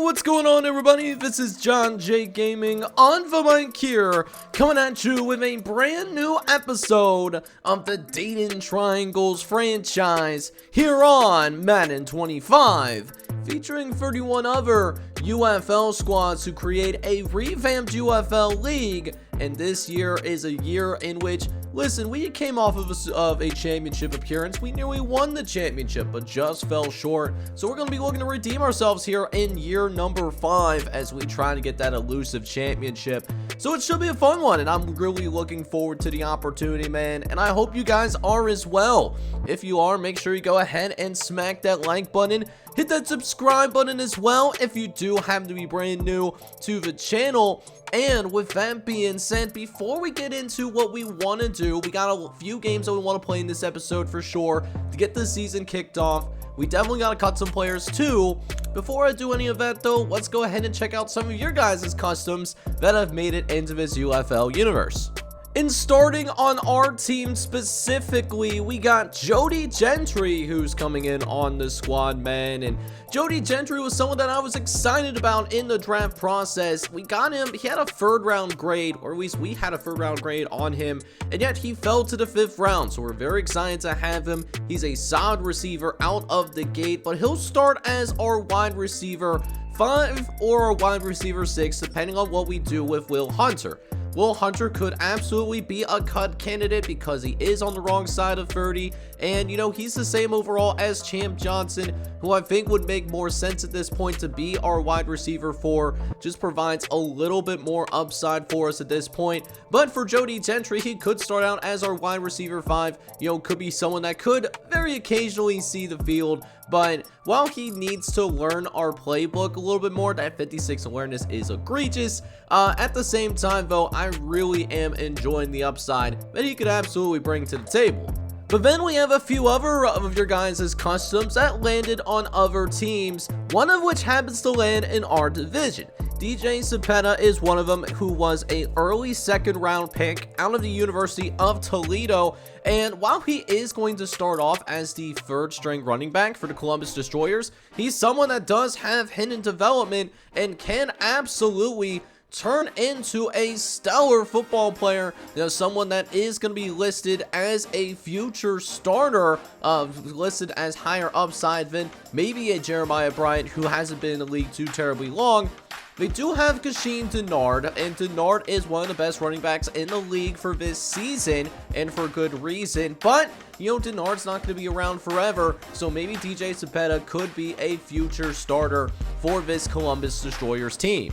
What's going on, everybody? This is John J Gaming on the mic here, coming at you with a brand new episode of the Dayton Triangles franchise here on Madden 25, featuring 31 other UFL squads who create a revamped UFL league. And this year is a year in which, listen, we came off of a championship appearance. We nearly won the championship, but just fell short. So we're going to be looking to redeem ourselves here in year number 5 as we try to get that elusive championship. So it should be a fun one, and I'm really looking forward to the opportunity, man. And I hope you guys are as well. If you are, make sure you go ahead and smack that like button. Hit that subscribe button as well if you do happen to be brand new to the channel. And with that being said, before we get into what we want to do, we got a few games that we want to play in this episode for sure to get the season kicked off. We definitely got to cut some players too. Before I do any of that though, let's go ahead and check out some of your guys' customs that have made it into this UFL universe. And starting on our team specifically, we got Jody Gentry, who's coming in on the squad, man. And Jody Gentry was someone that I was excited about in the draft process. We got him, he had a 3rd round grade, or at least we had a 3rd round grade on him, and yet he fell to the 5th round. So we're very excited to have him. He's a solid receiver out of the gate, but he'll start as our wide receiver 5 or our wide receiver 6, depending on what we do with Will Hunter. Will Hunter could absolutely be a cut candidate because he is on the wrong side of 30, and you know, he's the same overall as Champ Johnson, who I think would make more sense at this point to be our wide receiver 4. Just provides a little bit more upside for us at this point. But for Jody Gentry, he could start out as our wide receiver 5. You know, could be someone that could very occasionally see the field, but while he needs to learn our playbook a little bit more, that 56 awareness is egregious. At the same time though, I really am enjoying the upside that he could absolutely bring to the table. But then we have a few other of your guys' customs that landed on other teams, one of which happens to land in our division. DJ Cepeda is one of them, who was a early 2nd round pick out of the University of Toledo. And while he is going to start off as the 3rd string running back for the Columbus Destroyers, he's someone that does have hidden development and can absolutely turn into a stellar football player. You know, someone that is going to be listed as a future starter, listed as higher upside than maybe a Jeremiah Bryant, who hasn't been in the league too terribly long. They do have Kasheem Denard, and Denard is one of the best running backs in the league for this season, and for good reason. But, you know, Denard's not going to be around forever, so maybe DJ Cepeda could be a future starter for this Columbus Destroyers team.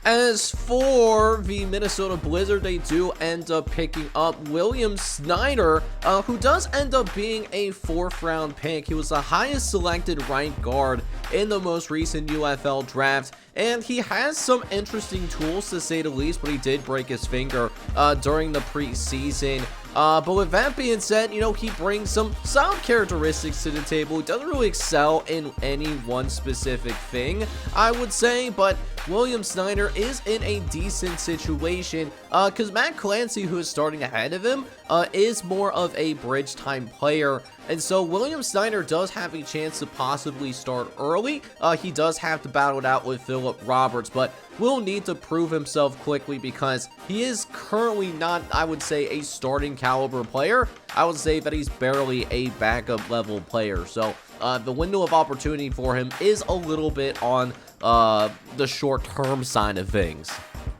As for the Minnesota Blizzard, they do end up picking up William Snyder, who does end up being a 4th round pick. He was the highest selected right guard in the most recent UFL draft, and he has some interesting tools to say the least, but he did break his finger during the preseason. But with that being said, you know, he brings some sound characteristics to the table. He doesn't really excel in any one specific thing, I would say, but William Snyder is in a decent situation because Matt Clancy, who is starting ahead of him, is more of a bridge time player. And so William Snyder does have a chance to possibly start early. He does have to battle it out with Phillip Roberts, but will need to prove himself quickly because he is currently not, I would say, a starting caliber player. I would say that he's barely a backup level player. So the window of opportunity for him is a little bit on the short-term side of things.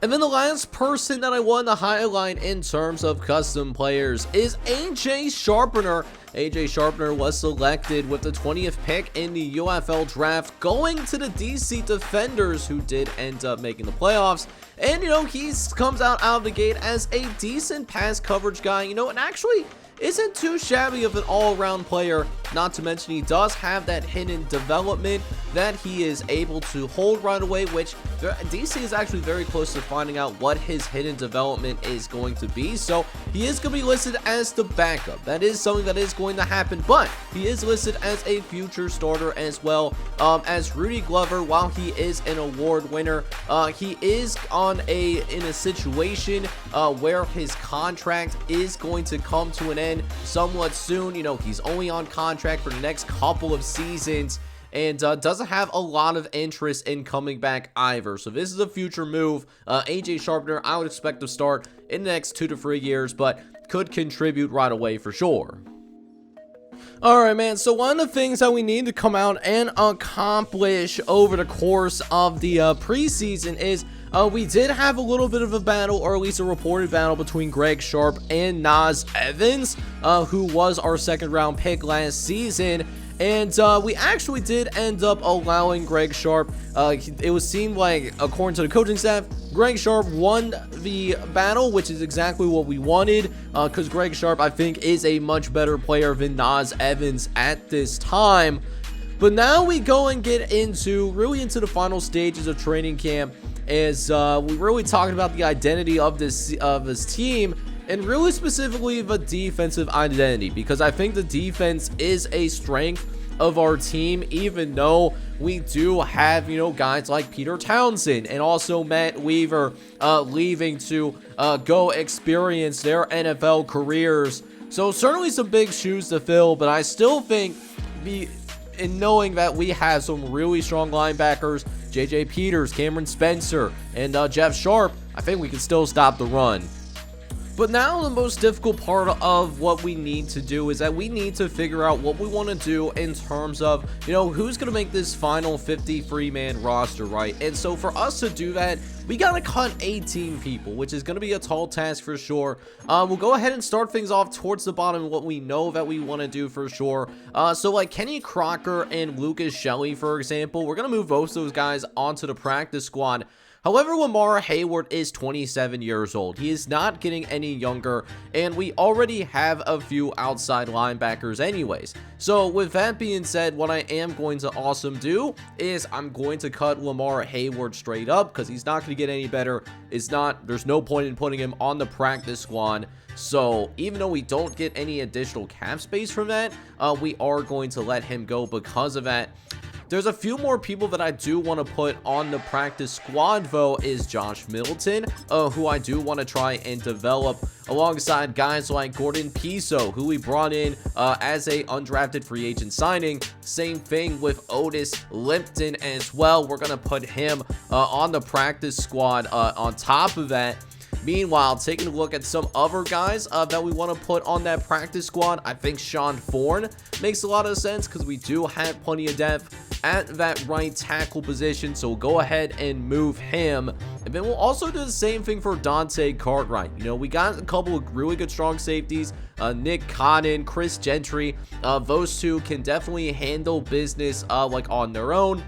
And then the last person that I want to highlight in terms of custom players is AJ Sharpener. AJ Sharpener was selected with the 20th pick in the UFL draft, going to the DC Defenders, who did end up making the playoffs. And, you know, he comes out of the gate as a decent pass coverage guy, you know, and actually isn't too shabby of an all-around player. Not to mention, he does have that hidden development that he is able to hold right away, which DC is actually very close to finding out what his hidden development is going to be. So he is going to be listed as the backup. That is something that is going to happen, but he is listed as a future starter as well. As Rudy Glover, while he is an award winner, he is in a situation where his contract is going to come to an end somewhat soon. You know, he's only on contract for the next couple of seasons, and doesn't have a lot of interest in coming back either. So this is a future move. AJ Sharpner, I would expect to start in the next 2 to 3 years, but could contribute right away for sure. Alright, man, so one of the things that we need to come out and accomplish over the course of the preseason is we did have a little bit of a battle, or at least a reported battle, between Greg Sharp and Nas Evans, who was our second round pick last season. And we actually did end up allowing Greg Sharp. It was seemed like, according to the coaching staff, Greg Sharp won the battle, which is exactly what we wanted, because Greg Sharp, I think, is a much better player than Nas Evans at this time. But now we go and get really into the final stages of training camp, as we really talking about the identity of this team, and really specifically the defensive identity, because I think the defense is a strength of our team, even though we do have, guys like Peter Townsend and also Matt Weaver leaving to go experience their NFL careers. So certainly some big shoes to fill, but I still think in knowing that we have some really strong linebackers, J.J. Peters, Cameron Spencer, and Jeff Sharp, I think we can still stop the run. But now the most difficult part of what we need to do is that we need to figure out what we want to do in terms of, who's going to make this final 53-man roster, right? And so for us to do that, we got to cut 18 people, which is going to be a tall task for sure. We'll go ahead and start things off towards the bottom of what we know that we want to do for sure. So like Kenny Crocker and Lucas Shelley, for example, we're going to move both those guys onto the practice squad. However, Lamar Hayward is 27 years old. He is not getting any younger, and we already have a few outside linebackers anyways. So with that being said, what I am going to do is I'm going to cut Lamar Hayward straight up, because he's not going to get any better. There's no point in putting him on the practice squad. So even though we don't get any additional cap space from that, we are going to let him go because of that. There's a few more people that I do want to put on the practice squad, though, is Josh Middleton, who I do want to try and develop alongside guys like Gordon Piso, who we brought in as a undrafted free agent signing. Same thing with Otis Lipton as well. We're going to put him on the practice squad on top of that. Meanwhile, taking a look at some other guys that we want to put on that practice squad, I think Sean Thorne makes a lot of sense, because we do have plenty of depth at that right tackle position, so we'll go ahead and move him. And then we'll also do the same thing for Dante Cartwright. We got a couple of really good strong safeties, Nick Cotton, Chris Gentry. Those two can definitely handle business like on their own.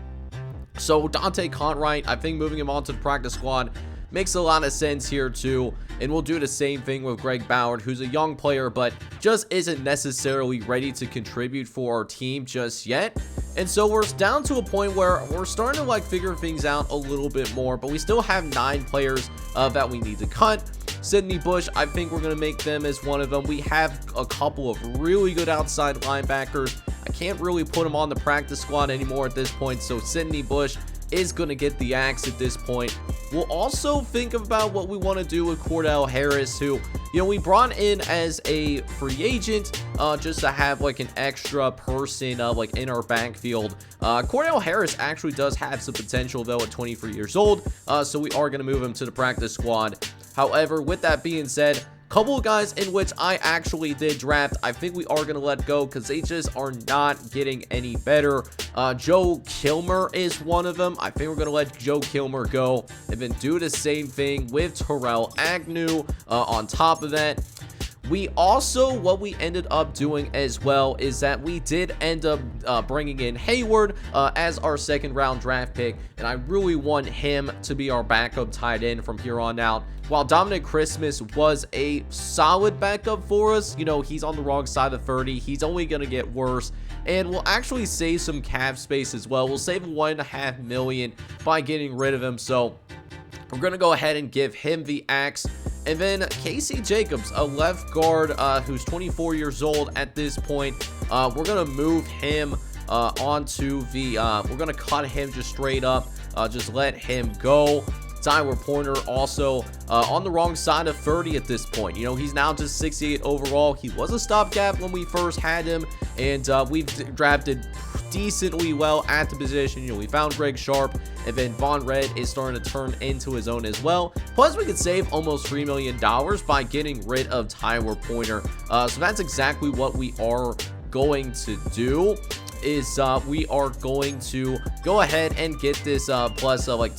So Dante Cartwright, I think moving him onto the practice squad makes a lot of sense here too. And we'll do the same thing with Greg Ballard, who's a young player but just isn't necessarily ready to contribute for our team just yet. And so we're down to a point where we're starting to figure things out a little bit more, but we still have 9 players that we need to cut. Sidney Bush, I think we're going to make them as one of them. We have a couple of really good outside linebackers. I can't really put them on the practice squad anymore at this point, so Sidney Bush is going to get the axe at this point. We'll also think about what we want to do with Cordell Harris, who, we brought in as a free agent just to have an extra person in our backfield. Cordell Harris actually does have some potential, though, at 23 years old, so we are going to move him to the practice squad. However, with that being said, couple of guys in which I actually did draft, I think we are going to let go because they just are not getting any better. Joe Kilmer is one of them. I think we're going to let Joe Kilmer go and then do the same thing with Terrell Agnew on top of that. We also, what we ended up doing as well is that we did end up bringing in Hayward as our second round draft pick, and I really want him to be our backup tight end from here on out. While Dominic Christmas was a solid backup for us, he's on the wrong side of 30. He's only going to get worse, and we'll actually save some cap space as well. We'll save $1.5 million by getting rid of him, so we're going to go ahead and give him the axe. And then Casey Jacobs, a left guard who's 24 years old at this point. We're going to move him onto the, we're going to cut him just straight up, just let him go. Tyler Pointer also on the wrong side of 30 at this point. He's now just 68 overall. He was a stopgap when we first had him, and we've drafted decently well at the position. You know, we found Greg Sharp, and then Von Red is starting to turn into his own as well. Plus, we could save almost $3 million by getting rid of Tyler Pointer. So that's exactly what we are going to do. We are going to go ahead and get this plus like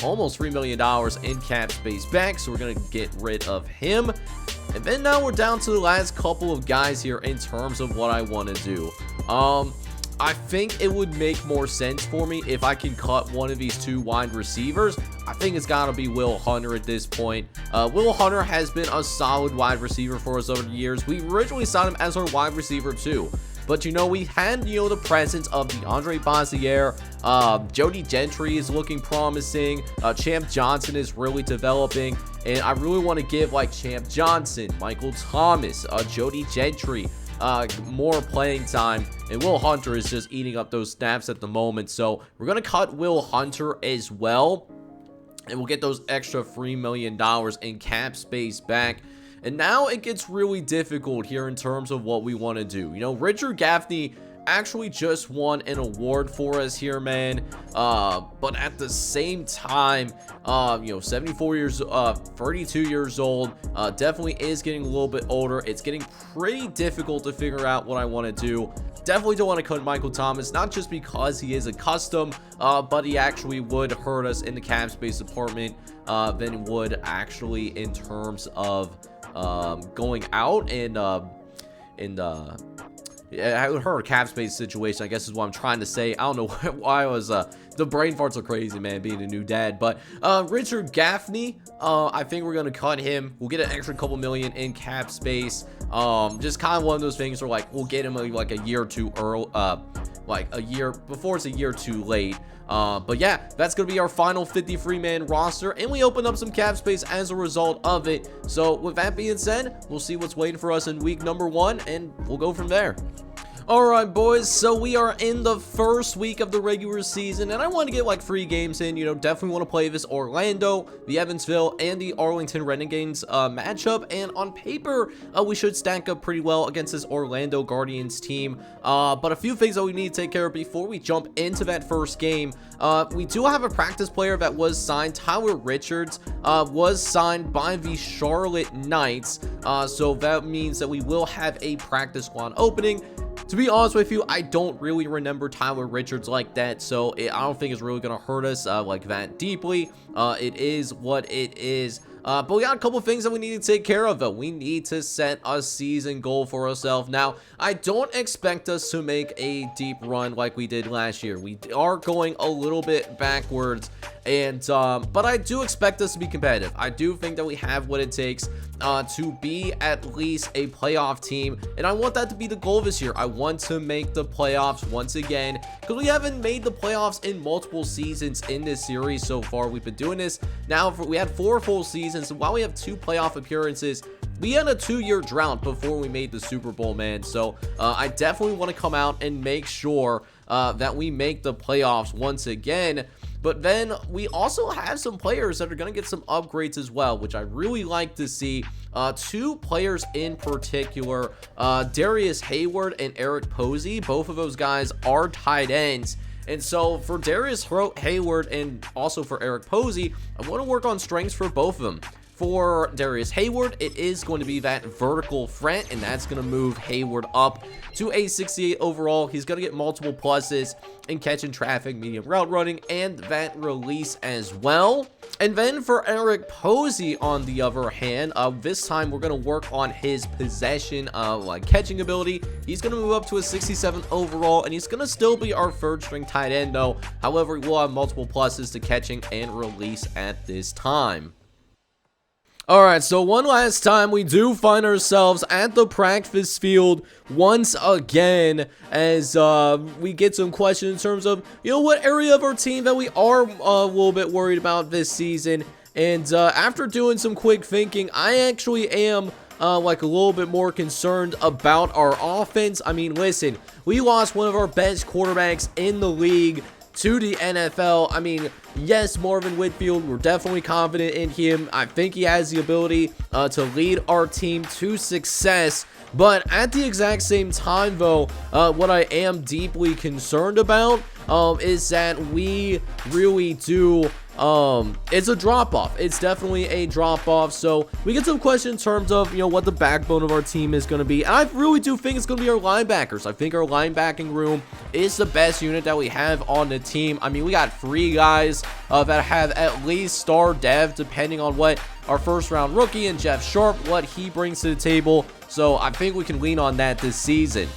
almost $3 million in cap space back. So we're going to get rid of him. And then now we're down to the last couple of guys here in terms of what I want to do. I think it would make more sense for me if I can cut one of these 2 wide receivers. I think it's got to be Will Hunter at this point. Will Hunter has been a solid wide receiver for us over the years. We originally signed him as our wide receiver too. But, you know, we had, you know, the presence of DeAndre Bazier. Jody Gentry is looking promising. Champ Johnson is really developing. And I really want to give, like, Champ Johnson, Michael Thomas, Jody Gentry more playing time. And Will Hunter is just eating up those snaps at the moment. So we're going to cut Will Hunter as well. And we'll get those extra $3 million in cap space back. And now it gets really difficult here in terms of what we want to do. You know, Richard Gaffney actually just won an award for us here, man. But at the same time, you know, 32 years old, definitely is getting a little bit older. It's getting pretty difficult to figure out what I want to do. Definitely don't want to cut Michael Thomas, not just because he is a custom, but he actually would hurt us in the cap space department than would actually in terms of going out and I would hurt a cap space situation, I guess is what I'm trying to say. I don't know why I was the brain farts are crazy, man, being a new dad. But Richard Gaffney, I think we're gonna cut him. We'll get an extra couple million in cap space. Just kind of one of those things where, like, we'll get him like a year or two early, like a year before it's a year too late. But yeah, that's gonna be our final 53-man roster, and we opened up some cap space as a result of it. So with that being said, we'll see what's waiting for us in week number 1, and we'll go from there. Alright, boys, so we are in the first week of the regular season, and I want to get like 3 games in. You know, definitely want to play this Orlando, the Evansville, and the Arlington Renegades matchup, and on paper, we should stack up pretty well against this Orlando Guardians team. But a few things that we need to take care of before we jump into that first game. We do have a practice player that was signed. Tyler Richards was signed by the Charlotte Knights, so that means that we will have a practice squad opening. To be honest with you, I don't really remember Tyler Richards like that, so I don't think it's really going to hurt us like that deeply. It is what it is. But we got a couple things that we need to take care of, though. We need to set a season goal for ourselves. Now, I don't expect us to make a deep run like we did last year. We are going a little bit backwards, and but I do expect us to be competitive. I do think that we have what it takes to be at least a playoff team, and I want that to be the goal this year. I want to make the playoffs once again, because we haven't made the playoffs in multiple seasons in this series so far. We've been doing this now we had 4 full seasons, and while we have 2 playoff appearances, we had a 2-year drought before we made the Super Bowl, man. So I definitely want to come out and make sure that we make the playoffs once again. But then we also have some players that are going to get some upgrades as well, which I really like to see. 2 players in particular, Darius Hayward and Eric Posey. Both of those guys are tight ends. And so for Darius Hayward and also for Eric Posey, I want to work on strengths for both of them. For Darius Hayward, it is going to be that vertical threat, and that's going to move Hayward up to a 68 overall. He's going to get multiple pluses in catching traffic, medium route running, and that release as well. And then for Eric Posey, on the other hand, this time we're going to work on his possession like catching ability. He's going to move up to a 67 overall, and he's going to still be our 3rd string tight end though. However, we'll have multiple pluses to catching and release at this time. Alright, so one last time, we do find ourselves at the practice field once again, as we get some questions in terms of, you know, what area of our team that we are a little bit worried about this season. And after doing some quick thinking, I actually am like a little bit more concerned about our offense. I mean, listen, we lost one of our best quarterbacks in the league to the NFL. I mean, yes, Marvin Whitfield, we're definitely confident in him. I think he has the ability to lead our team to success. But at the exact same time, though, what I am deeply concerned about is that we really do it's a drop-off. It's definitely a drop-off. So we get some questions in terms of, what the backbone of our team is going to be. And I really do think it's going to be our linebackers. I think our linebacking room is the best unit that we have on the team. I mean, we got 3 guys that have at least star dev, depending on what our first-round rookie and Jeff Sharp, what he brings to the table. So I think we can lean on that this season.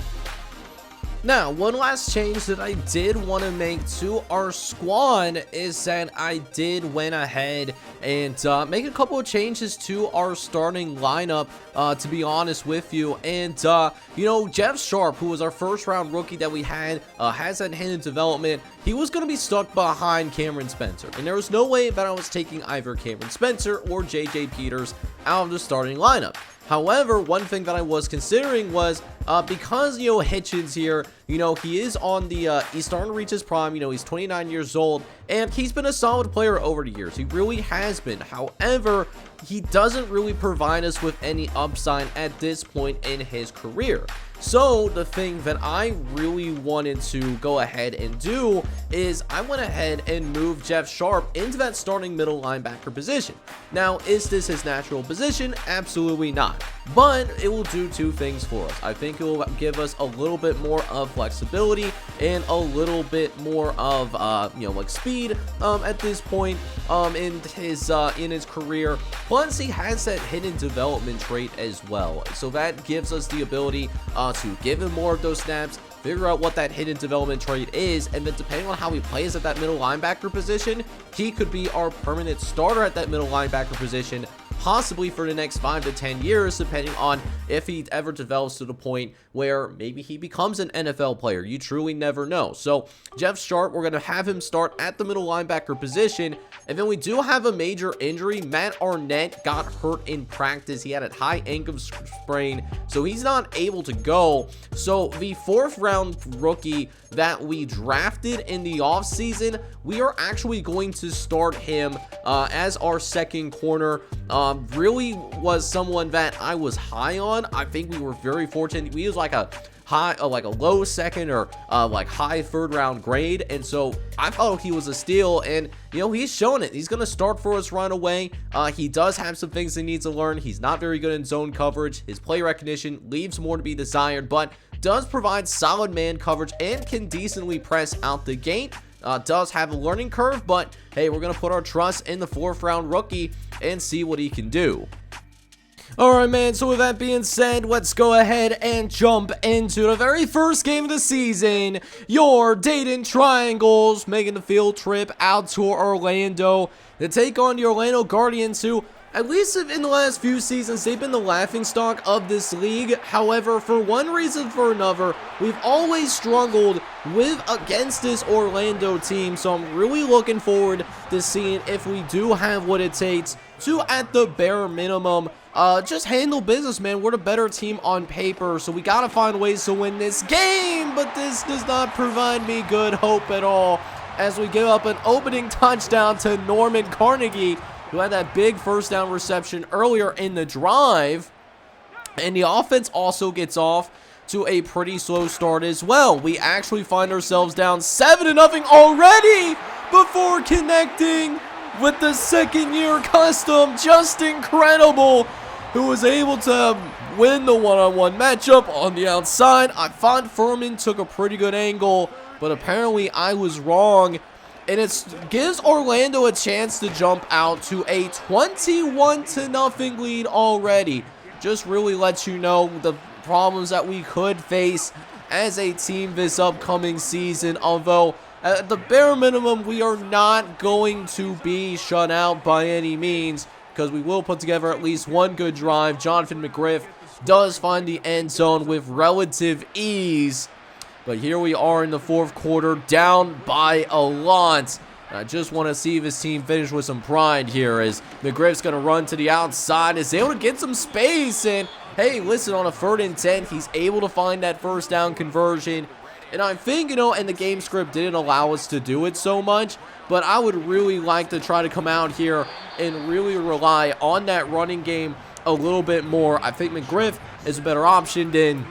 Now, one last change that I did want to make to our squad is that I did went ahead and make a couple of changes to our starting lineup, to be honest with you. And, Jeff Sharp, who was our first-round rookie that we had, has that hidden development. He was going to be stuck behind Cameron Spencer, and there was no way that I was taking either Cameron Spencer or J.J. Peters out of the starting lineup. However, one thing that I was considering was, because, Hitchens here, he is on the, he's starting to reach his prime, he's 29 years old, and he's been a solid player over the years. He really has been. However, he doesn't really provide us with any upside at this point in his career. So the thing that I really wanted to go ahead and do is I went ahead and moved Jeff Sharp into that starting middle linebacker position. Now, is this his natural position? Absolutely not. But it will do 2 things for us. I think it will give us a little bit more of flexibility and a little bit more of, speed at this point in his career. Plus, he has that hidden development trait as well. So that gives us the ability to give him more of those snaps, figure out what that hidden development trait is, and then depending on how he plays at that middle linebacker position, he could be our permanent starter at that middle linebacker position, possibly for the next 5 to 10 years, depending on if he ever develops to the point where maybe he becomes an NFL player. You truly never know. So Jeff Sharp, we're going to have him start at the middle linebacker position. And then we do have a major injury. Matt Arnett got hurt in practice. He had a high ankle sprain, so he's not able to go. So the 4th round rookie that we drafted in the offseason, we are actually going to start him as our second corner. Really was someone that I was high on. I think we were very fortunate. We used like a low second or like high 3rd round grade, and so I thought he was a steal, and he's showing it. He's gonna start for us right away. He does have some things he needs to learn. He's not very good in zone coverage. His play recognition leaves more to be desired, but does provide solid man coverage and can decently press out the gate. Does have a learning curve, but hey, we're gonna put our trust in the 4th round rookie and see what he can do. Alright, man, so with that being said, let's go ahead and jump into the very first game of the season. Your Dayton Triangles making the field trip out to Orlando to take on the Orlando Guardians, who, at least in the last few seasons, they've been the laughingstock of this league. However, for one reason or another, we've always struggled against this Orlando team, so I'm really looking forward to seeing if we do have what it takes to, at the bare minimum, just handle business, man. We're the better team on paper, so we gotta find ways to win this game, but this does not provide me good hope at all as we give up an opening touchdown to Norman Carnegie, who had that big 1st down reception earlier in the drive. And the offense also gets off to a pretty slow start as well. We actually find ourselves down 7-0 already before connecting with the 2nd-year custom, just incredible, who was able to win the one-on-one matchup on the outside. I thought Furman took a pretty good angle, but apparently I was wrong. And it gives Orlando a chance to jump out to a 21-0 lead already. Just really lets you know the problems that we could face as a team this upcoming season. Although, at the bare minimum, we are not going to be shut out by any means, because we will put together at least one good drive. Jonathan McGriff does find the end zone with relative ease. But here we are in the 4th quarter, down by a lot. I just want to see if his team finish with some pride here, as McGriff's going to run to the outside, is able to get some space, and hey, listen, on a 3rd and 10, he's able to find that 1st down conversion. And I think, and the game script didn't allow us to do it so much, but I would really like to try to come out here and really rely on that running game a little bit more. I think McGriff is a better option than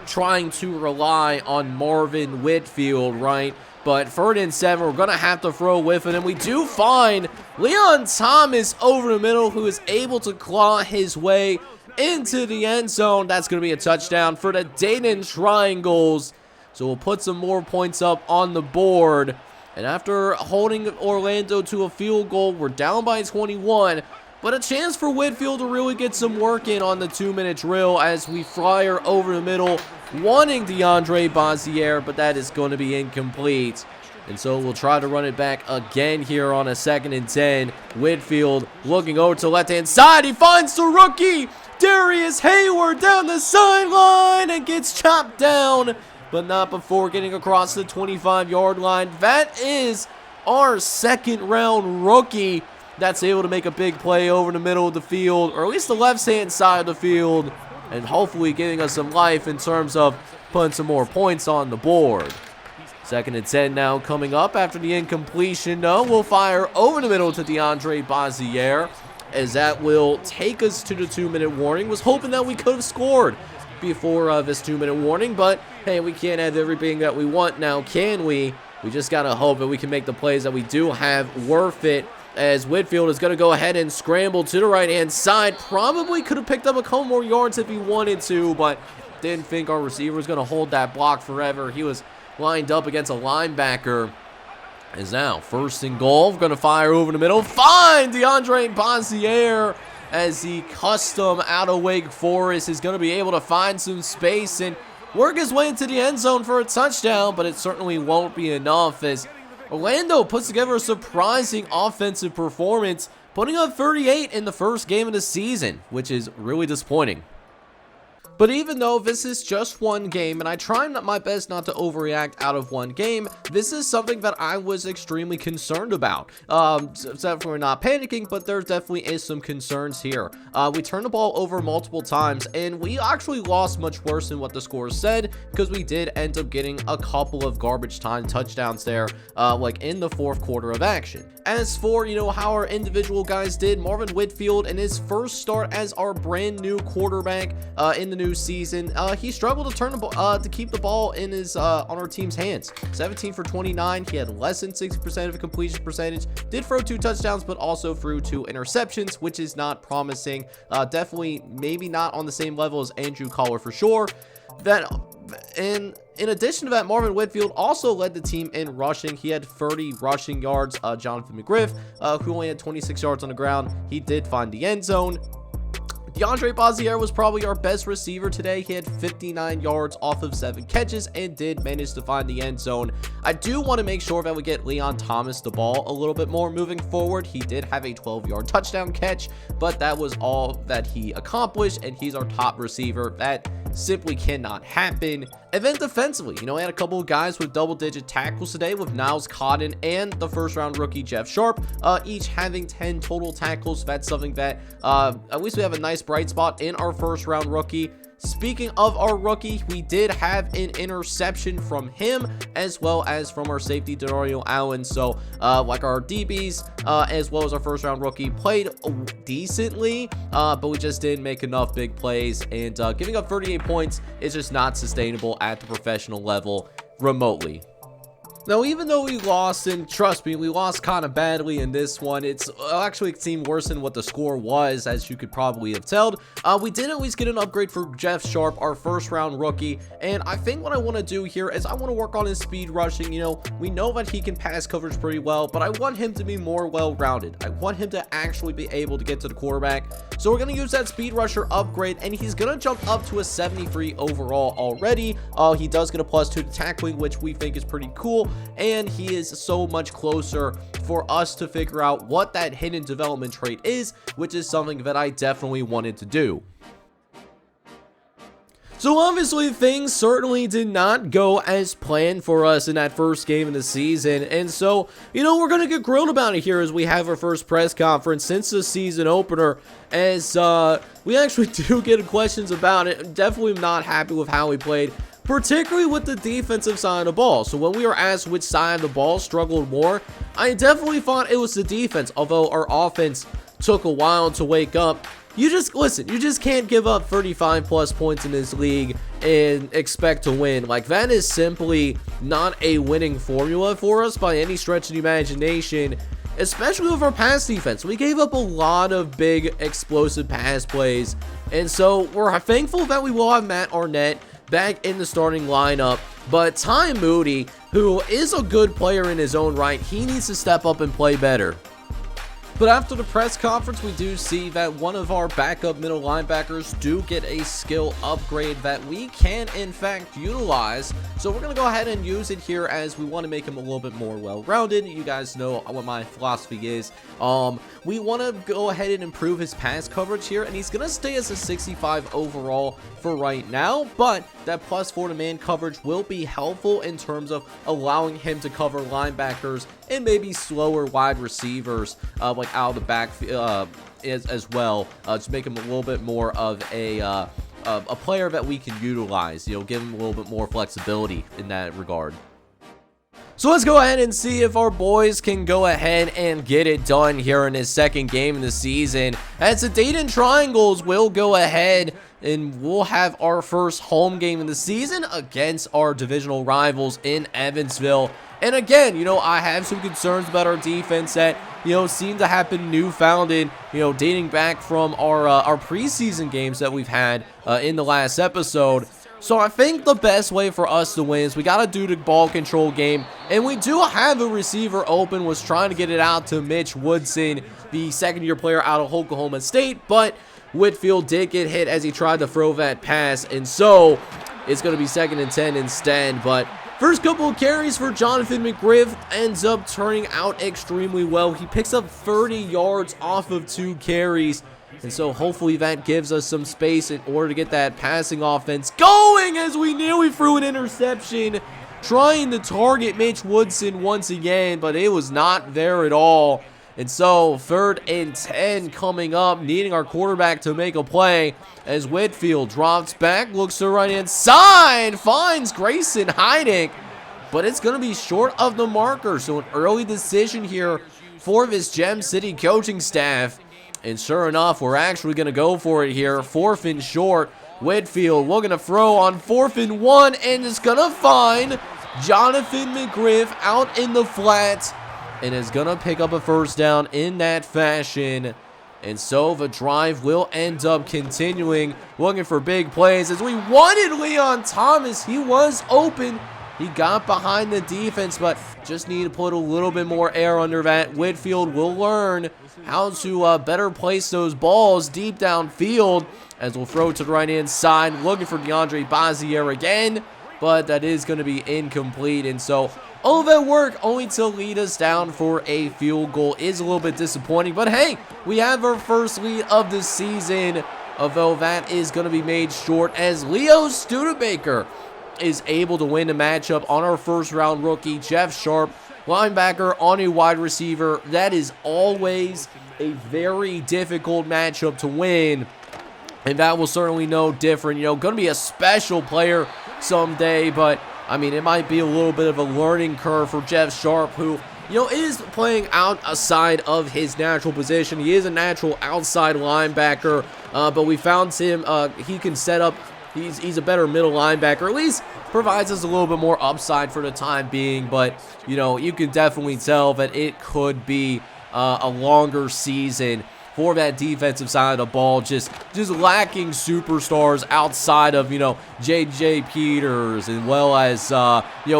trying to rely on Marvin Whitfield, right? But 3rd and 7, we're going to have to throw with it, and we do find Leon Thomas over the middle, who is able to claw his way into the end zone. That's going to be a touchdown for the Dayton Triangles. So we'll put some more points up on the board. And after holding Orlando to a field goal, we're down by 21. But a chance for Whitfield to really get some work in on the 2-minute drill as we fire over the middle, wanting DeAndre Bazier, but that is going to be incomplete. And so we'll try to run it back again here on a 2nd and 10. Whitfield looking over to the left-hand side. He finds the rookie, Darius Hayward, down the sideline and gets chopped down, but not before getting across the 25-yard line. That is our 2nd-round rookie that's able to make a big play over the middle of the field, or at least the left-hand side of the field, and hopefully giving us some life in terms of putting some more points on the board. 2nd and 10 now coming up after the incompletion. No, we'll fire over the middle to DeAndre Bazier, as that will take us to the 2-minute warning. Was hoping that we could have scored before this 2-minute warning, but hey, we can't have everything that we want now, can we? We just gotta hope that we can make the plays that we do have worth it, as Whitfield is going to go ahead and scramble to the right-hand side. Probably could have picked up a couple more yards if he wanted to, but didn't think our receiver was going to hold that block forever. He was lined up against a linebacker. Is now 1st and goal. We're going to fire over the middle. Find DeAndre Bazier, as the custom out of Wake Forest is going to be able to find some space and work his way into the end zone for a touchdown, but it certainly won't be enough, as Orlando puts together a surprising offensive performance, putting up 38 in the first game of the season, which is really disappointing. But even though this is just one game, and I try my best not to overreact out of one game, this is something that I was extremely concerned about. Except for not panicking, but there definitely is some concerns here. We turned the ball over multiple times, and we actually lost much worse than what the score said, because we did end up getting a couple of garbage time touchdowns there, like in the 4th quarter of action. As for, how our individual guys did, Marvin Whitfield in his first start as our brand new quarterback in the new season, he struggled to turn to keep the ball in his on our team's hands. 17 for 29. He had less than 60% of a completion percentage. Did throw 2 touchdowns, but also threw 2 interceptions, which is not promising. Definitely, maybe not on the same level as Andrew Collar for sure. In addition to that, Marvin Whitfield also led the team in rushing. He had 30 rushing yards. Jonathan McGriff, who only had 26 yards on the ground, he did find the end zone. DeAndre Bazier was probably our best receiver today. He had 59 yards off of 7 catches and did manage to find the end zone. I do want to make sure that we get Leon Thomas the ball a little bit more moving forward. He did have a 12-yard touchdown catch, but that was all that he accomplished, and he's our top receiver. That simply cannot happen. And then defensively, we had a couple of guys with double-digit tackles today, with Niles Cotton and the first-round rookie Jeff Sharp, each having 10 total tackles. That's something that at least we have a nice bright spot in our first-round rookie. Speaking of our rookie, we did have an interception from him, as well as from our safety, Dario Allen. So, like our DBs, as well as our first-round rookie, played decently, but we just didn't make enough big plays. And giving up 38 points is just not sustainable at the professional level remotely. Now, even though we lost, and trust me, we lost kind of badly in this one, it's actually seemed worse than what the score was, as you could probably have told. We did at least get an upgrade for Jeff Sharp, our first-round rookie, and I think what I want to do here is I want to work on his speed rushing. We know that he can pass coverage pretty well, but I want him to be more well-rounded. I want him to actually be able to get to the quarterback, so we're going to use that speed rusher upgrade, and he's going to jump up to a 73 overall already. He does get a +2 to tackling, which we think is pretty cool, and he is so much closer for us to figure out what that hidden development trait is, which is something that I definitely wanted to do. So obviously things certainly did not go as planned for us in that first game of the season, and so, we're going to get grilled about it here as we have our first press conference since the season opener, as we actually do get questions about it. Definitely not happy with how we played. particularly with the defensive side of the ball. So when we were asked which side of the ball struggled more, I definitely thought it was the defense, although our offense took a while to wake up. You just can't give up 35 plus points in this league and expect to win. Like, that is simply not a winning formula for us by any stretch of the imagination, especially with our pass defense. We gave up a lot of big explosive pass plays, and so we're thankful that we will have Matt Arnett back in the starting lineup. But Ty Moody, who is a good player in his own right, he needs to step up and play better. But after the press conference, we do see that one of our backup middle linebackers do get a skill upgrade that we can in fact utilize. So we're going to go ahead and use it here as we want to make him a little bit more well-rounded. You guys know what my philosophy is. We want to go ahead and improve his pass coverage here, and he's going to stay as a 65 overall for right now, but that +4 to man coverage will be helpful in terms of allowing him to cover linebackers and maybe slower wide receivers like out of the backfield as well, to make him a little bit more of a player that we can utilize, give him a little bit more flexibility in that regard. So let's go ahead and see if our boys can go ahead and get it done here in his second game of the season, as the Dayton Triangles will go ahead and we'll have our first home game of the season against our divisional rivals in Evansville. And again, I have some concerns about our defense that, seem to have been newfounded, dating back from our preseason games that we've had in the last episode. So I think the best way for us to win is we got to do the ball control game. And we do have a receiver open, was trying to get it out to Mitch Woodson, the second-year player out of Oklahoma State. But Whitfield did get hit as he tried to throw that pass. And so it's going to be 2nd and 10 instead. But first couple of carries for Jonathan McGriff ends up turning out extremely well. He picks up 30 yards off of 2 carries. And so hopefully that gives us some space in order to get that passing offense going, as we nearly threw an interception trying to target Mitch Woodson once again, but it was not there at all. And so 3rd and 10 coming up, needing our quarterback to make a play as Whitfield drops back, looks to the right-hand side, finds Grayson Heineck, but it's going to be short of the marker. So an early decision here for this Gem City coaching staff. And sure enough, we're actually going to go for it here. 4th and short. Whitfield looking to throw on 4th and 1, and is going to find Jonathan McGriff out in the flat, and is going to pick up a first down in that fashion. And so the drive will end up continuing, looking for big plays as we wanted Leon Thomas. He was open. He got behind the defense, but just need to put a little bit more air under that. Whitfield will learn how to better place those balls deep downfield, as we'll throw to the right-hand side, looking for DeAndre Bazier again, but that is going to be incomplete. And so all that work only to lead us down for a field goal is a little bit disappointing. But hey, we have our first lead of the season, although that is going to be made short as Leo Studebaker is able to win the matchup on our first-round rookie, Jeff Sharp, linebacker on a wide receiver. That is always a very difficult matchup to win, and that will certainly no different. Going to be a special player someday, but I mean, it might be a little bit of a learning curve for Jeff Sharp, who is playing outside of his natural position. He is a natural outside linebacker, but we found him. He can set up. He's a better middle linebacker, at least provides us a little bit more upside for the time being. But, you can definitely tell that it could be a longer season for that defensive side of the ball, just lacking superstars outside of, J.J. Peters, as well as,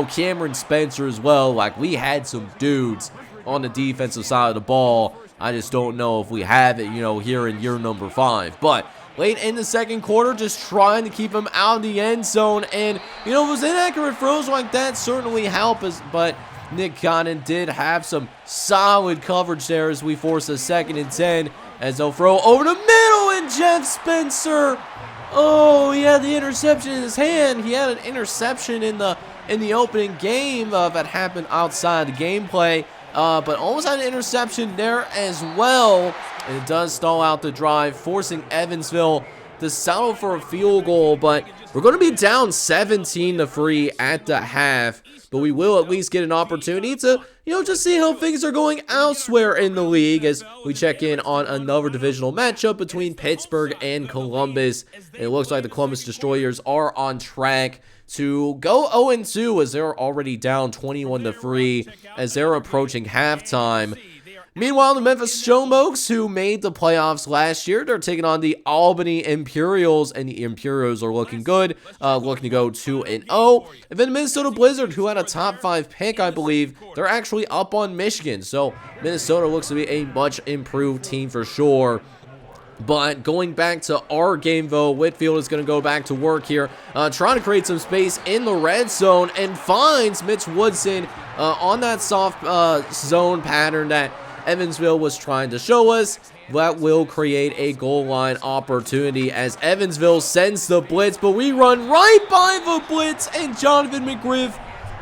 Cameron Spencer as well. Like, we had some dudes on the defensive side of the ball. I just don't know if we have it, here in year number 5. But late in the second quarter, just trying to keep him out of the end zone. And, those inaccurate throws like that certainly help us. But Nick Connon did have some solid coverage there as we force a 2nd and 10. As they'll throw over the middle, and Jeff Spencer, oh, he had the interception in his hand. He had an interception in the opening game that happened outside the gameplay. But almost had an interception there as well. And it does stall out the drive, forcing Evansville to settle for a field goal, but we're going to be down 17-3 at the half. But we will at least get an opportunity to, just see how things are going elsewhere in the league as we check in on another divisional matchup between Pittsburgh and Columbus. And it looks like the Columbus Destroyers are on track to go 0-2 as they're already down 21-3 as they're approaching halftime. Meanwhile, the Memphis Showmokes, who made the playoffs last year, they're taking on the Albany Imperials, and the Imperials are looking good, looking to go 2-0. And then Minnesota Blizzard, who had a top 5 pick, I believe, they're actually up on Michigan. So Minnesota looks to be a much improved team for sure. But going back to our game, though, Whitfield is going to go back to work here, trying to create some space in the red zone, and finds Mitch Woodson on that soft zone pattern that Evansville was trying to show us. That will create a goal line opportunity as Evansville sends the blitz, but we run right by the blitz, and Jonathan McGriff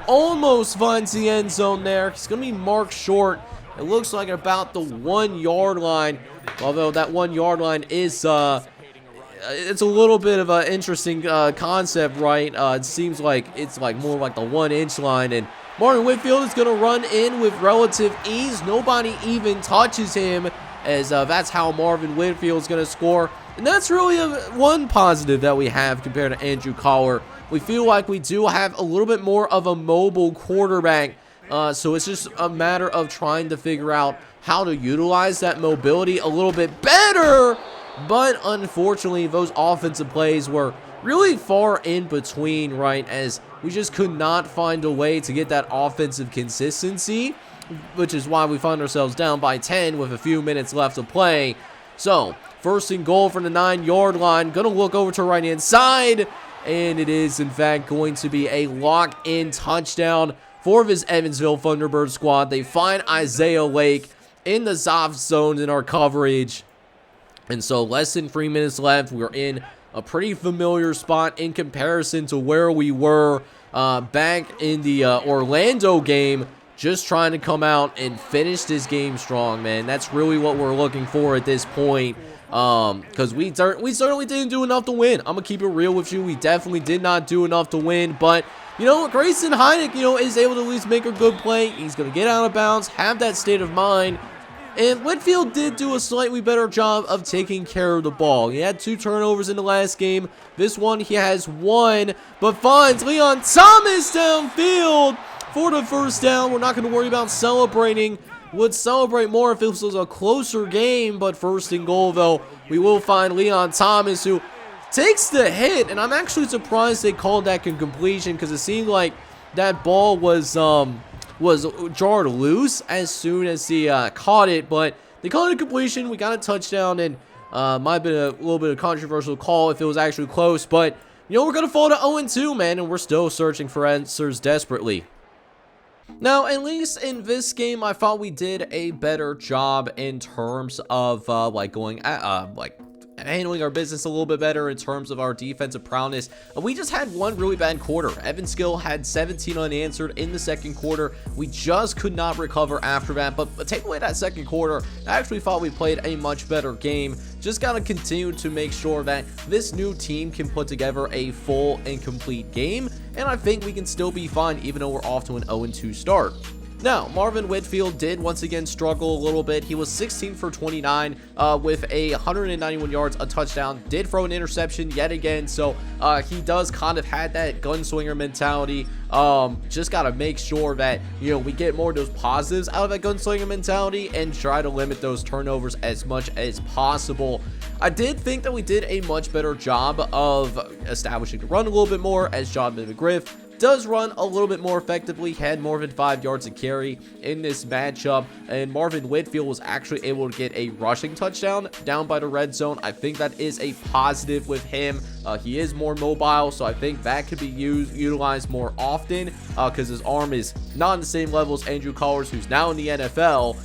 almost finds the end zone there. He's going to be marked short. It looks like about the 1 yard line, although that 1 yard line is it's a little bit of an interesting concept, right? It seems like it's like more like the 1 inch line, and Martin Whitfield is going to run in with relative ease. Nobody even touches him, as that's how Marvin Whitfield is going to score. And that's really one positive that we have compared to Andrew Collar. We feel like we do have a little bit more of a mobile quarterback. So it's just a matter of trying to figure out how to utilize that mobility a little bit better. But unfortunately, those offensive plays were really far in between, right? As we just could not find a way to get that offensive consistency, which is why we find ourselves down by 10 with a few minutes left to play. So, first and goal from the 9 yard line. Gonna look over to right hand side, and it is in fact going to be a lock-in touchdown for this Evansville Thunderbird squad. They find Isaiah Lake in the soft zone in our coverage. And so less than 3 minutes left. We're in a pretty familiar spot in comparison to where we were back in the Orlando game. Just trying to come out and finish this game strong, man. That's really what we're looking for at this point. Because we certainly didn't do enough to win. I'm going to keep it real with you. We definitely did not do enough to win. But, Grayson Heineck, is able to at least make a good play. He's going to get out of bounds, have that state of mind. And Whitfield did do a slightly better job of taking care of the ball. He had 2 turnovers in the last game. This one, he has 1, but finds Leon Thomas downfield for the first down. We're not going to worry about celebrating. Would celebrate more if this was a closer game, but first and goal, though, we will find Leon Thomas, who takes the hit, and I'm actually surprised they called that incompletion because it seemed like that ball was jarred loose as soon as he caught it, but they called it a completion. We got a touchdown, and might have been a little bit of a controversial call if it was actually close, but we're going to fall to 0-2, man, and we're still searching for answers desperately. Now, at least in this game, I thought we did a better job in terms of handling our business a little bit better in terms of our defensive prowess. We just had one really bad quarter. Evansville had 17 unanswered in the second quarter. We just could not recover after that, but take away that second quarter, I actually thought we played a much better game. Just gotta continue to make sure that this new team can put together a full and complete game, and I think we can still be fine even though we're off to an 0-2 start. Now, Marvin Whitfield did once again struggle a little bit. He was 16 for 29 with 191 yards, a touchdown. Did throw an interception yet again, so he does kind of had that gunslinger mentality. Just got to make sure that, we get more of those positives out of that gunslinger mentality and try to limit those turnovers as much as possible. I did think that we did a much better job of establishing the run a little bit more, as Jonathan McGriff does run a little bit more effectively, had more than 5 yards to carry in this matchup, and Marvin Whitfield was actually able to get a rushing touchdown down by the red zone. I think that is a positive with him. He is more mobile, so I think that could be utilized more often because his arm is not on the same level as Andrew Collars, who's now in the NFL.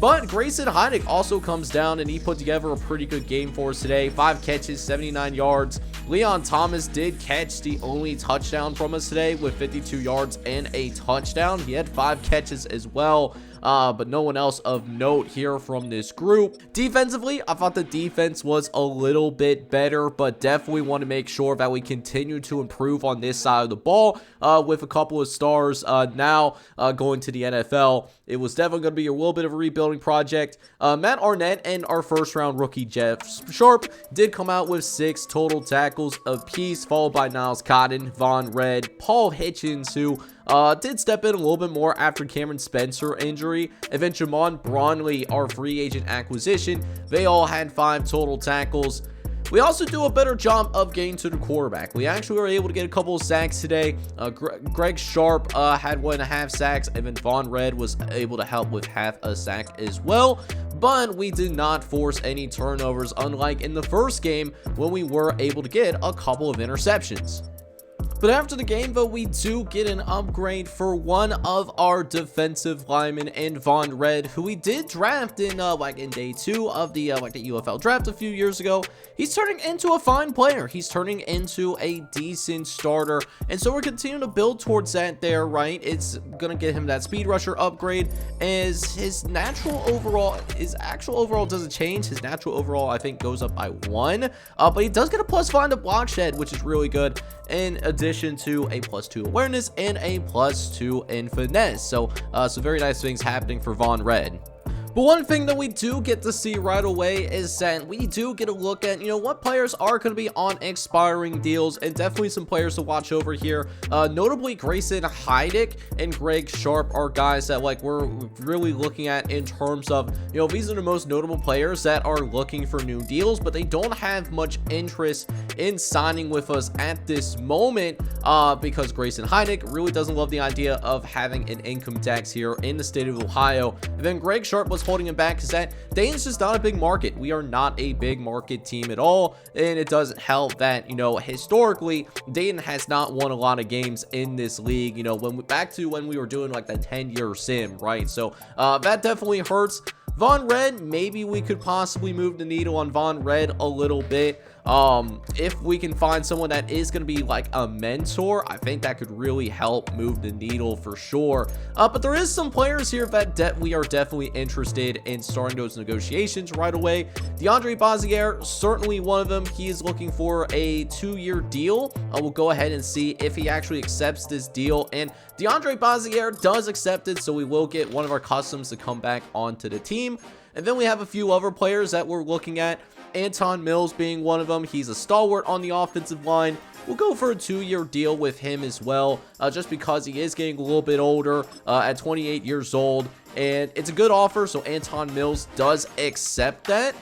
But Grayson Heineck also comes down, and he put together a pretty good game for us today. 5 catches, 79 yards. Leon Thomas did catch the only touchdown from us today with 52 yards and a touchdown. He had 5 catches as well. but no one else of note here from this group. Defensively, I thought the defense was a little bit better, but definitely want to make sure that we continue to improve on this side of the ball with a couple of stars now going to the NFL. It was definitely going to be a little bit of a rebuilding project. Matt Arnett and our first round rookie Jeff Sharp did come out with 6 total tackles apiece, followed by Niles Cotton, Von Red, Paul Hitchens, who did step in a little bit more after Cameron Spencer injury, and then Jamon Braunley, our free agent acquisition. They all had 5 total tackles. We also do a better job of getting to the quarterback. We actually were able to get a couple of sacks today. Greg Sharp had 1.5 sacks, and then Von Red was able to help with half a sack as well. But we did not force any turnovers, unlike in the first game when we were able to get a couple of interceptions. But after the game, though, we do get an upgrade for one of our defensive linemen in Von Red, who we did draft in in day 2 of the the UFL draft a few years ago. He's turning into a fine player. He's turning into a decent starter, and so we're continuing to build towards that there, right? It's gonna get him that speed rusher upgrade, as his actual overall doesn't change. His natural overall, I think, goes up by 1, but he does get a +5 to block shed, which is really good, in addition to a +2 awareness and a +2 in finesse. So some very nice things happening for Von Red. But one thing that we do get to see right away is that we do get a look at, what players are going to be on expiring deals, and definitely some players to watch over here. Notably, Grayson Heidick and Greg Sharp are guys that we're really looking at in terms of, these are the most notable players that are looking for new deals, but they don't have much interest in signing with us at this moment because Grayson Heidick really doesn't love the idea of having an income tax here in the state of Ohio. And then Greg Sharp was holding him back because that Dayton's just not a big market. We are not a big market team at all, and it doesn't help that historically Dayton has not won a lot of games in this league, back to when we were doing the 10-year sim, right? So that definitely hurts. Von Red, maybe we could possibly move the needle on Von Red a little bit. If we can find someone that is going to be a mentor, I think that could really help move the needle for sure. But there is some players here that we are definitely interested in starting those negotiations right away. DeAndre Bazier, certainly one of them. He is looking for a 2-year deal. We'll go ahead and see if he actually accepts this deal, and DeAndre Bazier does accept it, so we will get one of our customs to come back onto the team. And then we have a few other players that we're looking at, Anton Mills being one of them. He's a stalwart on the offensive line. We'll go for a 2-year deal with him as well, just because he is getting a little bit older at 28 years old, and it's a good offer, so Anton Mills does accept that.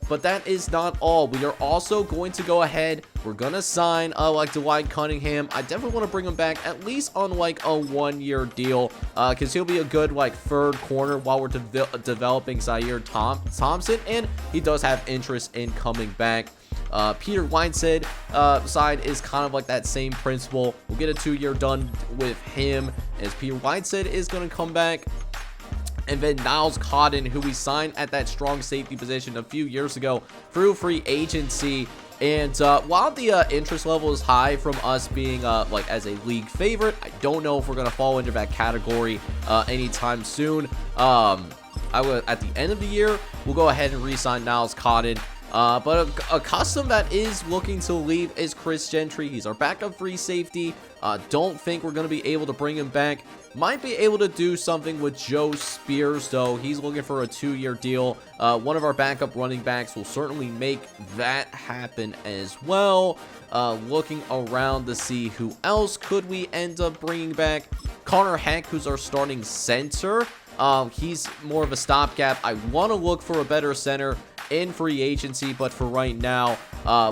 But that is not all. We are also going to go ahead. We're going to sign Dwight Cunningham. I definitely want to bring him back at least on a 1-year deal because he'll be a good third corner while we're developing Zaire Thompson, and he does have interest in coming back. Peter Weinstead side is kind of that same principle. We'll get a 2-year done with him as Peter Weinstead is going to come back. And then Niles Cotton, who we signed at that strong safety position a few years ago through free agency. And while the interest level is high from us being as a league favorite, I don't know if we're going to fall into that category anytime soon. At the end of the year, we'll go ahead and re-sign Niles Cotton. But a custom that is looking to leave is Chris Gentry. He's our backup free safety. Don't think we're going to be able to bring him back. Might be able to do something with Joe Spears, though. He's looking for a 2-year deal. One of our backup running backs will certainly make that happen as well. Looking around to see who else could we end up bringing back. Connor Heck, who's our starting center. He's more of a stopgap. I want to look for a better center in free agency, but for right now,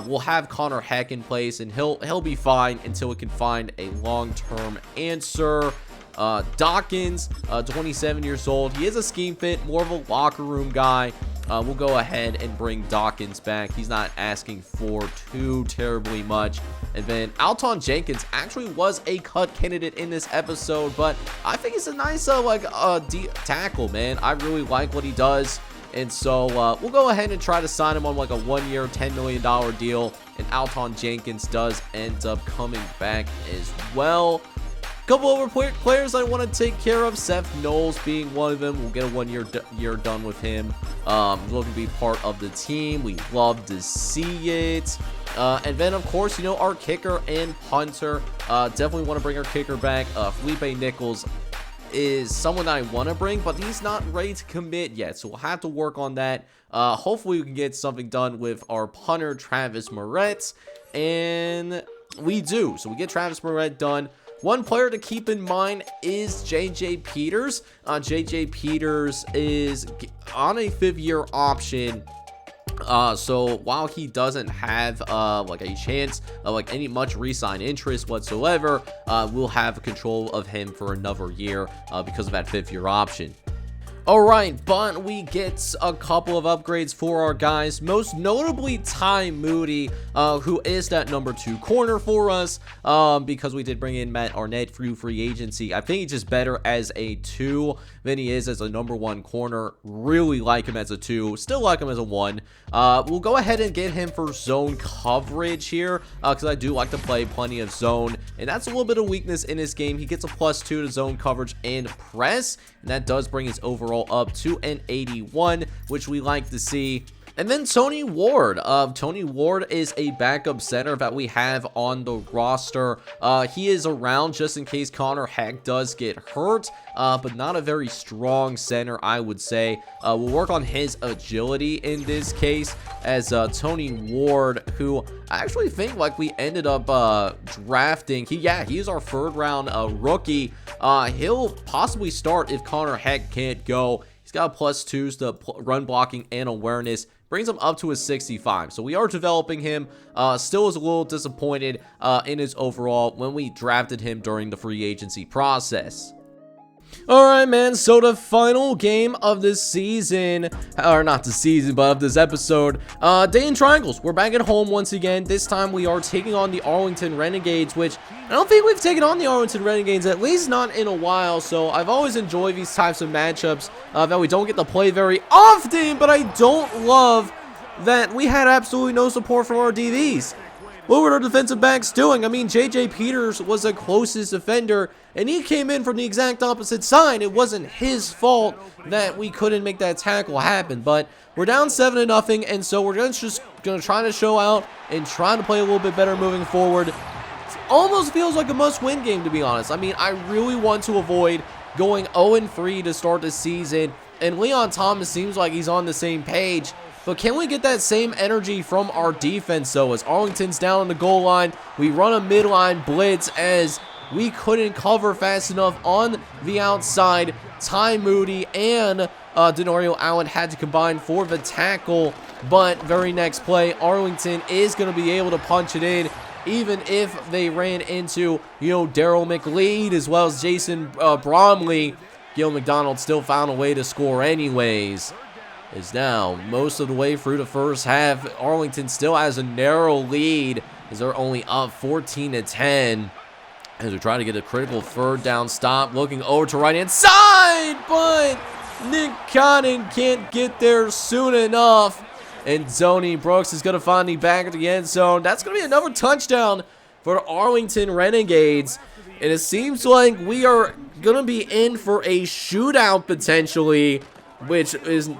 we'll have Connor Heck in place, and he'll be fine until we can find a long-term answer. Dawkins, 27 years old. He is a scheme fit, more of a locker room guy. We'll go ahead and bring Dawkins back. He's not asking for too terribly much. And then Alton Jenkins actually was a cut candidate in this episode, but I think it's a nice tackle, man. I really like what he does. And so we'll go ahead and try to sign him on a 1-year, $10 million deal. And Alton Jenkins does end up coming back as well. couple other players I want to take care of, Seth Knowles being one of them. We'll get a 1 year done with him. Looking to be part of the team. We love to see it. And then, of course, you know, our kicker and punter. Definitely want to bring our kicker back. Felipe Nichols is someone that I want to bring, but he's not ready to commit yet, so we'll have to work on that. Hopefully we can get something done with our punter, Travis Moret, and we do. So we get Travis Moret done. One player to keep in mind is J.J. Peters. J.J. Peters is on a 5-year option. So while he doesn't have like a chance of like any much re-sign interest whatsoever, we'll have control of him for another year because of that 5-year option. Alright, but we get a couple of upgrades for our guys, most notably Ty Moody, who is that number 2 corner for us, because we did bring in Matt Arnett through free agency. I think he's just better as a 2 than he is as a number 1 corner. Really like him as a 2, still like him as a 1. We'll go ahead and get him for zone coverage here, because I do like to play plenty of zone, and that's a little bit of weakness in his game. He gets a +2 to zone coverage and press, and that does bring his overall up to an 81, which we like to see. And then Tony Ward. Tony Ward is a backup center that we have on the roster. He is around just in case Connor Heck does get hurt, but not a very strong center, I would say. We'll work on his agility in this case, as Tony Ward, who I actually think like we ended up drafting. He is our 3rd round rookie. He'll possibly start if Connor Heck can't go. He's got +2s to run blocking and awareness. Brings him up to a 65. So we are developing him. Still is a little disappointed in his overall when we drafted him during the free agency process. Alright, man, so the final game of this season, or not the season, but of this episode, Day in Triangles. We're back at home once again. This time we are taking on the Arlington Renegades, which I don't think we've taken on the Arlington Renegades, at least not in a while, so I've always enjoyed these types of matchups that we don't get to play very often, but I don't love that we had absolutely no support from our DBs. What were our defensive backs doing? I mean, J.J. Peters was the closest defender, and he came in from the exact opposite side. It wasn't his fault that we couldn't make that tackle happen, but we're down 7-0, and so we're just going to try to show out and try to play a little bit better moving forward. It almost feels like a must-win game, to be honest. I mean, I really want to avoid going 0-3 to start the season, and Leon Thomas seems like he's on the same page. But can we get that same energy from our defense, though? As Arlington's down on the goal line, we run a midline blitz as we couldn't cover fast enough on the outside. Ty Moody and Denorio Allen had to combine for the tackle. But very next play, Arlington is going to be able to punch it in, even if they ran into, you know, Daryl McLeod as well as Jason Bromley. Gil McDonald still found a way to score anyways. Is now most of the way through the first half. Arlington still has a narrow lead as they're only up 14-10 as we try to get a critical 3rd down stop. Looking over to right hand side, but Nick Cotton can't get there soon enough, and Zony Brooks is going to finally back at the end zone. That's going to be another touchdown for Arlington Renegades, and it seems like we are going to be in for a shootout potentially, which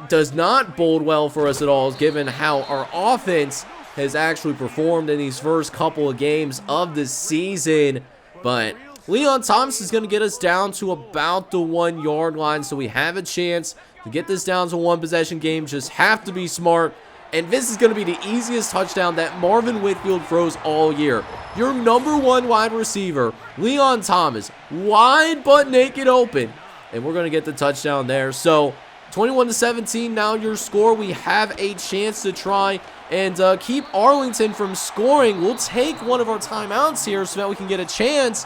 does not bode well for us at all, given how our offense has actually performed in these first couple of games of the season. But Leon Thomas is going to get us down to about the 1-yard line, so we have a chance to get this down to a 1-possession game. Just have to be smart, and this is going to be the easiest touchdown that Marvin Whitfield throws all year. Your number 1 wide receiver, Leon Thomas, wide but naked open, and we're going to get the touchdown there. So 21-17 now your score. We have a chance to try and keep Arlington from scoring. We'll take one of our timeouts here so that we can get a chance,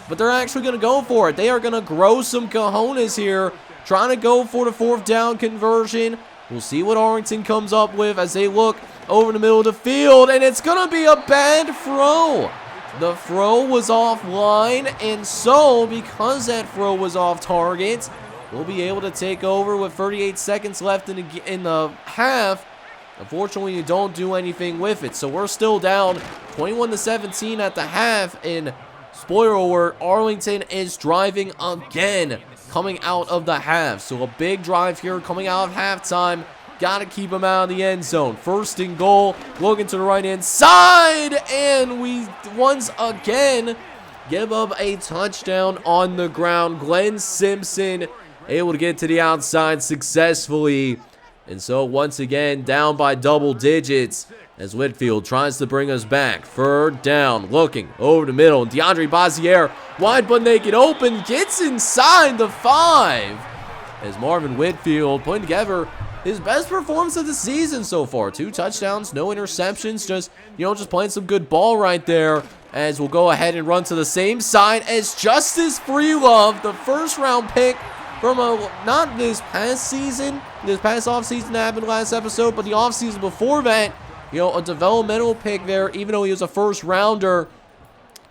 but they're actually going to go for it. They are going to grow some cojones here, trying to go for the 4th down conversion. We'll see what Arlington comes up with as they look over the middle of the field, and it's going to be a bad throw. The throw was offline, and so because that throw was off target, we'll be able to take over with 38 seconds left in the half. Unfortunately, you don't do anything with it. So we're still down 21-17 at the half. And spoiler alert, Arlington is driving again coming out of the half. So a big drive here coming out of halftime. Got to keep him out of the end zone. First and goal, looking to the right-hand side, and we once again give up a touchdown on the ground. Glenn Simpson able to get to the outside successfully. And so once again, down by double digits as Whitfield tries to bring us back. Third down, looking over the middle. DeAndre Bazier, wide but naked open, gets inside the 5. As Marvin Whitfield putting together his best performance of the season so far. 2 touchdowns, no interceptions, just playing some good ball right there. As we'll go ahead and run to the same side as Justice Freelove, the first-round pick from not this past season, this past offseason that happened last episode, but the offseason before that, a developmental pick there, even though he was a first-rounder.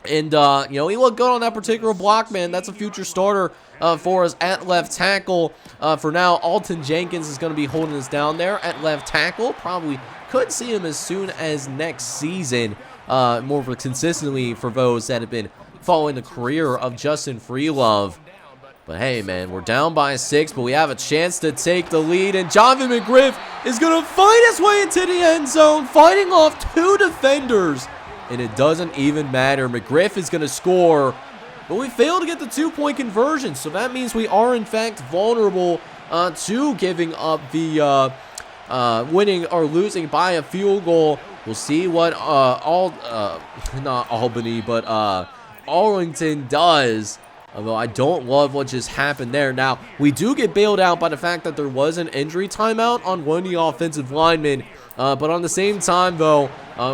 And, he looked good on that particular block, man. That's a future starter for us at left tackle. For now, Alton Jenkins is going to be holding us down there at left tackle. Probably could see him as soon as next season, more consistently for those that have been following the career of Justin Freelove. But hey, man, we're down by 6, but we have a chance to take the lead. And Jonathan McGriff is going to fight his way into the end zone, fighting off 2 defenders. And it doesn't even matter. McGriff is going to score. But we failed to get the 2-point conversion. So that means we are, in fact, vulnerable to giving up the winning or losing by a field goal. We'll see what not Albany, but Arlington does. Although I don't love what just happened there. Now, we do get bailed out by the fact that there was an injury timeout on one of the offensive linemen. But on the same time, though,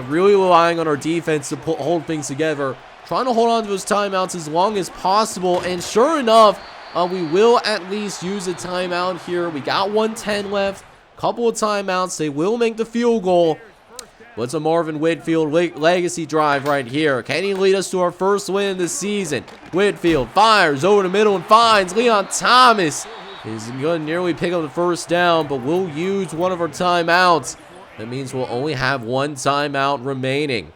really relying on our defense to hold things together. Trying to hold on to those timeouts as long as possible. And sure enough, we will at least use a timeout here. We got 1:10 left. Couple of timeouts. They will make the field goal. What's a Marvin Whitfield legacy drive right here? Can he lead us to our first win of the season? Whitfield fires over the middle and finds Leon Thomas. He's going to nearly pick up the first down, but we'll use one of our timeouts. That means we'll only have 1 timeout remaining.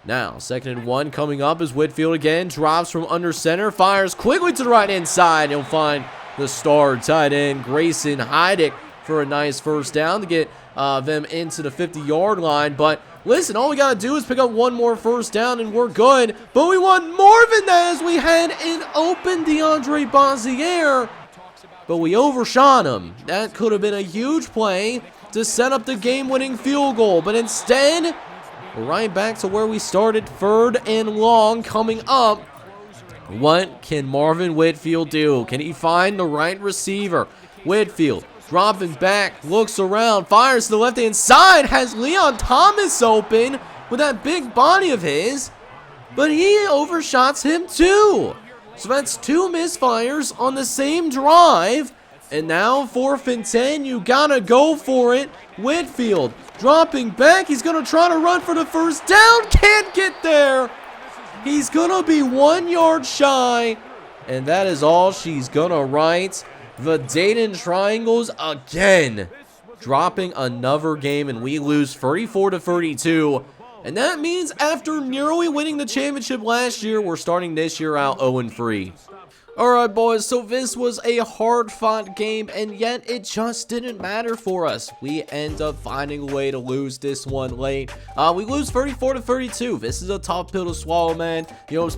Now, 2nd and 1 coming up as Whitfield again drops from under center, fires quickly to the right-hand side. He'll find the star tight end, Grayson Heidick, for a nice first down to get them into the 50-yard line. But listen, all we got to do is pick up 1 more first down and we're good. But we want more than that as we had an open DeAndre Bazier. But we overshot him. That could have been a huge play to set up the game-winning field goal. But instead, we're right back to where we started, 3rd and long coming up. What can Marvin Whitfield do? Can he find the right receiver? Whitfield dropping back, looks around, fires to the left-hand side, has Leon Thomas open with that big body of his, but he overshots him too. So that's 2 misfires on the same drive, and now 4th and 10, you gotta go for it. Whitfield dropping back, he's gonna try to run for the first down, can't get there. He's gonna be 1 yard shy, and that is all she's gonna write. The Dayton Triangles again dropping another game, and we lose 34-32. And that means after nearly winning the championship last year, we're starting this year out 0-3. Alright boys, so this was a hard-fought game, and yet it just didn't matter for us. We end up finding a way to lose this one late. We lose 34-32. This is a tough pill to swallow, man.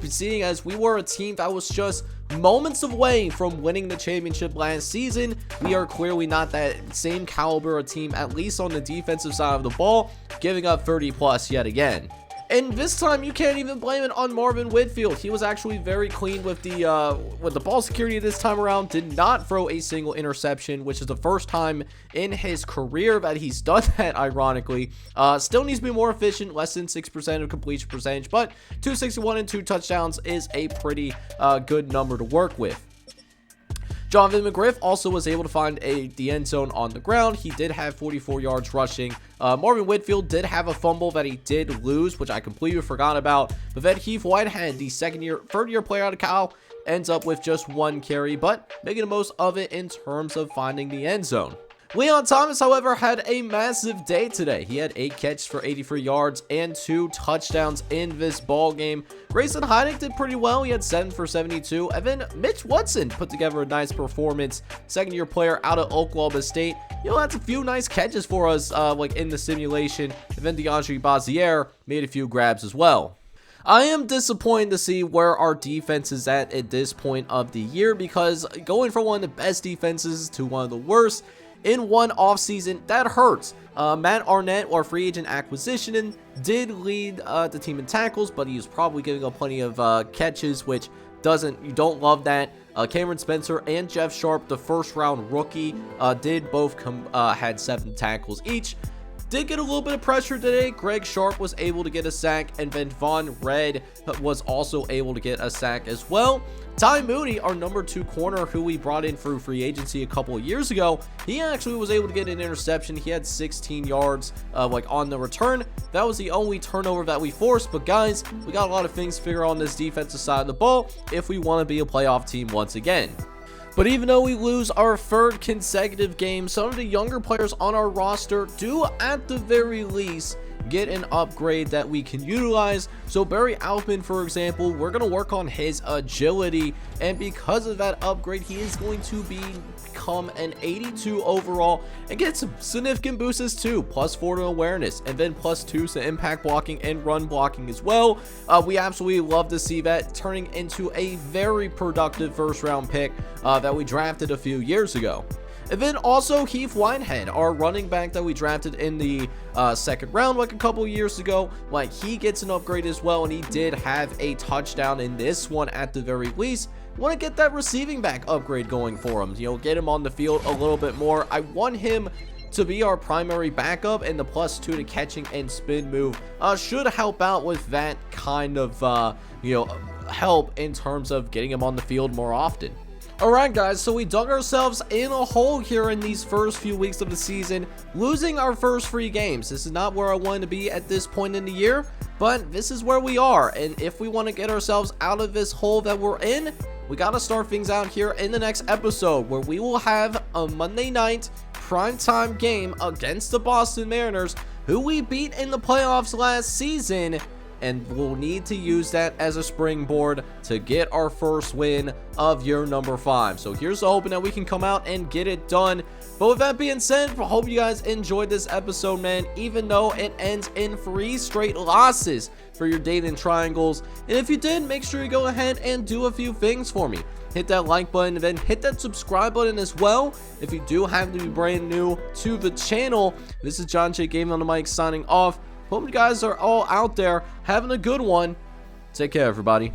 Seeing as we were a team that was just moments away from winning the championship last season, we are clearly not that same caliber of team, at least on the defensive side of the ball, giving up 30+ yet again. And this time, you can't even blame it on Marvin Whitfield. He was actually very clean with the ball security this time around. Did not throw a single interception, which is the first time in his career that he's done that, ironically. Still needs to be more efficient, less than 6% of completion percentage, but 261 and 2 touchdowns is a pretty good number to work with. Jonathan McGriff also was able to find the end zone on the ground. He did have 44 yards rushing. Marvin Whitfield did have a fumble that he did lose, which I completely forgot about. But then Heath Whitehead, the third-year player out of Cal, ends up with just 1 carry, but making the most of it in terms of finding the end zone. Leon Thomas, however, had a massive day today. He had 8 catches for 83 yards and 2 touchdowns in this ball game. Grayson Heineck did pretty well. He had 7 for 72. And then Mitch Woodson put together a nice performance. Second-year player out of Oklahoma State. That's a few nice catches for us, like in the simulation. And then DeAndre Bazier made a few grabs as well. I am disappointed to see where our defense is at this point of the year, because going from one of the best defenses to one of the worst in one offseason, that hurts. Matt Arnett, our free agent acquisition, did lead the team in tackles, but he was probably giving up plenty of catches, which you don't love that. Cameron Spencer and Jeff Sharp, the first round rookie, did both had 7 tackles each. Did get a little bit of pressure today. Greg Sharp was able to get a sack, and then Von Red was also able to get a sack as well. Ty Mooney, our number 2 corner, who we brought in through free agency a couple of years ago, he actually was able to get an interception. He had 16 yards on the return. That was the only turnover that we forced. But guys, we got a lot of things to figure out on this defensive side of the ball if we want to be a playoff team once again. But even though we lose our 3rd consecutive game, some of the younger players on our roster do, at the very least, get an upgrade that we can utilize. So Barry Altman, for example, we're going to work on his agility, and because of that upgrade, he is going to become an 82 overall and get some significant boosts too, +4 to awareness, and then +2 to impact blocking and run blocking as well. We absolutely love to see that turning into a very productive first round pick that we drafted a few years ago. And then also Heath Whitehead, our running back that we drafted in the 2nd round a couple years ago, he gets an upgrade as well, and he did have a touchdown in this one at the very least. Want to get that receiving back upgrade going for him, get him on the field a little bit more. I want him to be our primary backup, and the +2 to catching and spin move should help out with that kind of help in terms of getting him on the field more often. Alright guys, so we dug ourselves in a hole here in these first few weeks of the season, losing our first 3 games. This is not where I wanted to be at this point in the year, but this is where we are, and if we want to get ourselves out of this hole that we're in, we got to start things out here in the next episode, where we will have a Monday night primetime game against the Boston Mariners, who we beat in the playoffs last season. And we'll need to use that as a springboard to get our first win of year number 5. So here's the hoping that we can come out and get it done. But with that being said, I hope you guys enjoyed this episode, man, even though it ends in 3 straight losses for your Dayton Triangles. And if you did, make sure you go ahead and do a few things for me. Hit that like button, and then hit that subscribe button as well if you do have to be brand new to the channel. This is John J. Gaming on the mic signing off. Hope you guys are all out there having a good one. Take care, everybody.